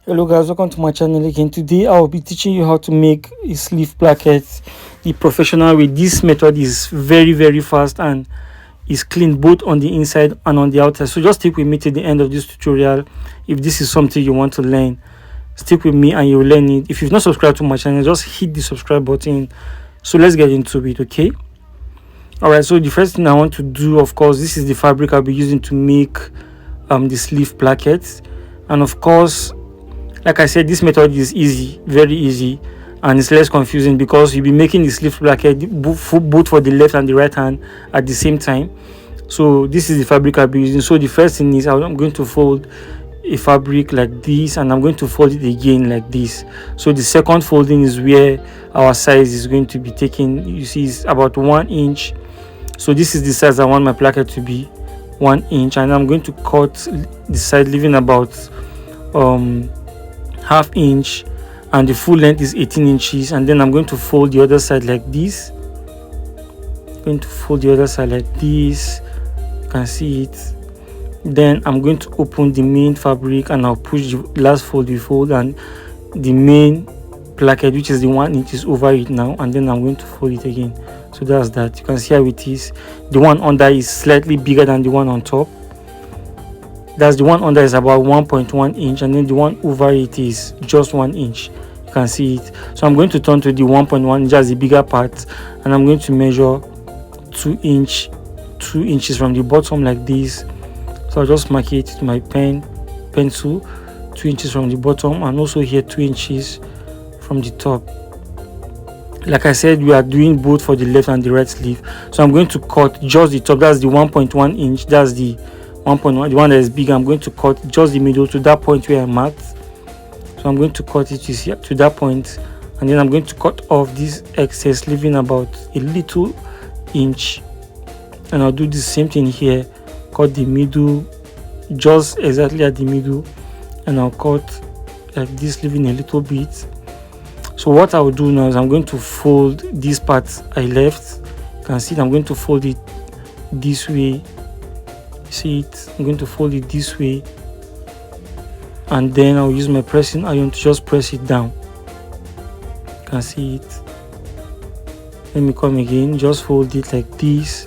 Hello guys, welcome to my channel again. Today I will be teaching you how to make a sleeve placket the professional way. This method is very fast and is clean both on the inside and on the outside. So just stick with me till the end of this tutorial. If this is something you want to learn, stick with me and you'll learn it. If you've not subscribed to my channel, just hit the subscribe button. So let's get into it, okay? Alright, so the first thing I want to do, of course, this is the fabric I'll be using to make the sleeve placket. And of course, like I said, this method is easy, very easy, and it's less confusing because you'll be making the sleeve placket both for the left and the right hand at the same time. So this is the fabric I'll be using. So the first thing is I'm going to fold a fabric like this, and I'm going to fold it again like this. So the second folding is where our size is going to be taken. You see, it's about 1 inch. So this is the size I want my placket to be, 1 inch, and I'm going to cut the side, leaving about half inch, and the full length is 18 inches. And then I'm going to fold the other side like this. You can see it. Then I'm going to open the main fabric and I'll push the last fold we fold, and the main placket, which is the 1 inch, is over it now, and then I'm going to fold it again. So that's that. You can see how it is. The one under is slightly bigger than the one on top. That's the one under is about 1.1 inch, and then the one over it is just 1 inch. You can see it. So I'm going to turn to the 1.1 inch as the bigger part, and I'm going to measure 2 inches from the bottom like this. So I'll just mark it with my pencil, 2 inches from the bottom, and also here 2 inches from the top. Like I said, we are doing both for the left and the right sleeve. So I'm going to cut just the top. That's the 1.1 inch. That's the 1.1, the one that is big. I'm going to cut just the middle to that point where I marked. So I'm going to cut it, you see, to that point, and then I'm going to cut off this excess, leaving about a little inch. And I'll do the same thing here, cut the middle just exactly at the middle, and I'll cut like this, leaving a little bit. So what I will do now is I'm going to fold this part I left. You can see it. I'm going to fold it this way. See it? I'm going to fold it this way, and then I'll use my pressing iron to just press it down. You can see it. Let me come again. Just fold it like this,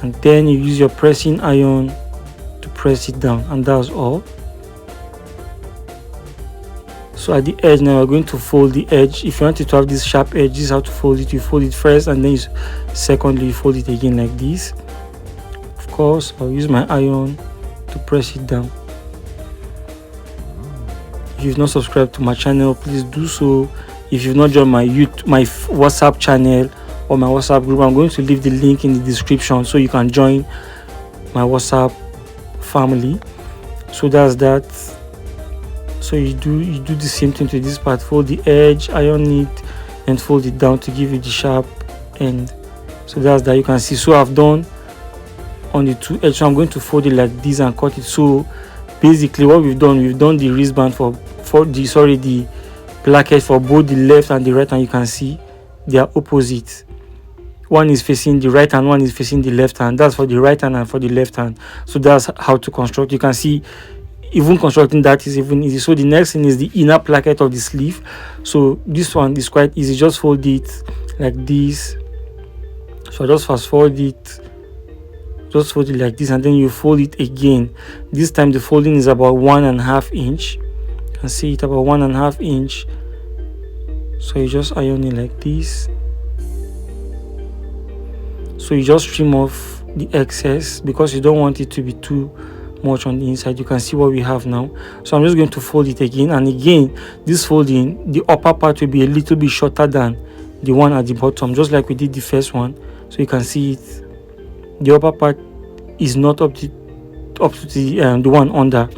and then you use your pressing iron to press it down, and that's all. So at the edge now, we're going to fold the edge. If you want it to have this sharp edge, this is how to fold it. You fold it first, and then secondly you fold it again like this. Of course, I'll use my iron to press it down. If you've not subscribed to my channel, please do so. If you've not joined my WhatsApp channel or my WhatsApp group, I'm going to leave the link in the description so you can join my WhatsApp family. So that's that. So you do the same thing to this part. Fold the edge, iron it, and fold it down to give it the sharp end. So that's that. You can see. So I've done on the two edges. So I'm going to fold it like this and cut it. So basically what we've done the wristband for the placket for both the left and the right hand. You can see they are opposite. One is facing the right hand, one is facing the left hand. That's for the right hand and for the left hand. So that's how to construct. You can see even constructing that is even easy. So the next thing is the inner placket of the sleeve. So this one is quite easy. Just fold it like this. So I just fast forward it. Just fold it like this, and then you fold it again. This time the folding is about 1.5 inch. You can see it, about 1.5 inch. So you just iron it like this. So you just trim off the excess because you don't want it to be too much on the inside. You can see what we have now. So I'm just going to fold it again, and again this folding, the upper part will be a little bit shorter than the one at the bottom, just like we did the first one. So you can see it, the upper part is not up to the one under.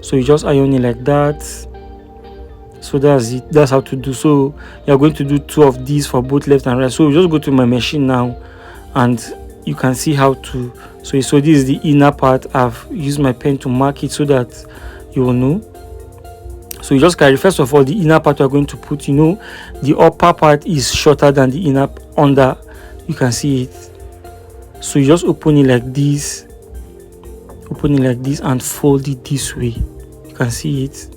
So you just iron it like that. So that's it. That's how to do. So you're going to do 2 of these for both left and right. So you just go to my machine now, and you can see how to. So this is the inner part. I've used my pen to mark it so that you will know. So you just carry, first of all, the inner part we're going to put. The upper part is shorter than the inner under. You can see it. So you just open it like this, and fold it this way. You can see it.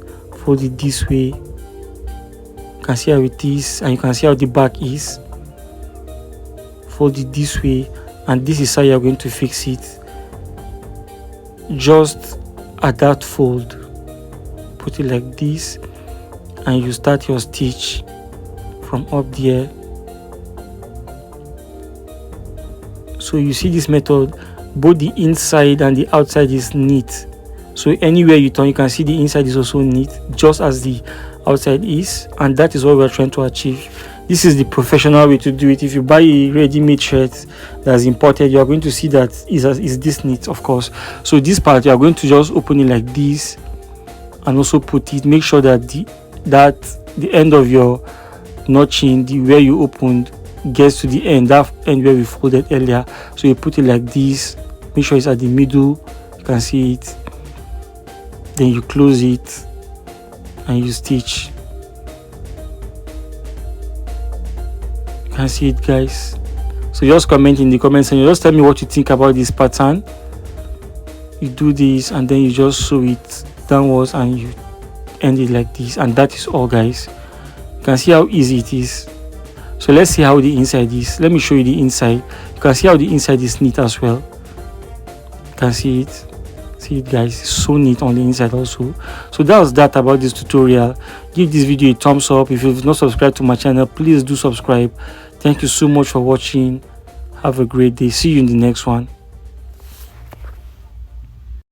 fold it this way. You can see how it is, and you can see how the back is. Fold it this way, and this is how you're going to fix it. Just at that fold, put it like this, and you start your stitch from up there. So you see this method, both the inside and the outside is neat. So anywhere you turn, you can see the inside is also neat, just as the outside is, and that is what we're trying to achieve. This is the professional way to do it. If you buy a ready-made shirt that's imported, you are going to see that is this neat, of course. So this part, you are going to just open it like this, and also put it. Make sure that the end of your notching, where you opened, gets to the end, that end where we folded earlier. So you put it like this. Make sure it's at the middle. You can see it. Then you close it, and you stitch. You can see it, guys. So just comment in the comments and just tell me what you think about this pattern. You do this, and then you just sew it downwards, and you end it like this, and that is all, guys. You can see how easy it is. So let's see how the inside is. Let me show you the inside. You can see how the inside is neat as well. You can see it. See it, guys. It's so neat on the inside also. So that was that about this tutorial. Give this video a thumbs up. If you've not subscribed to my channel, please do subscribe. Thank you so much for watching. Have a great day. See you in the next one.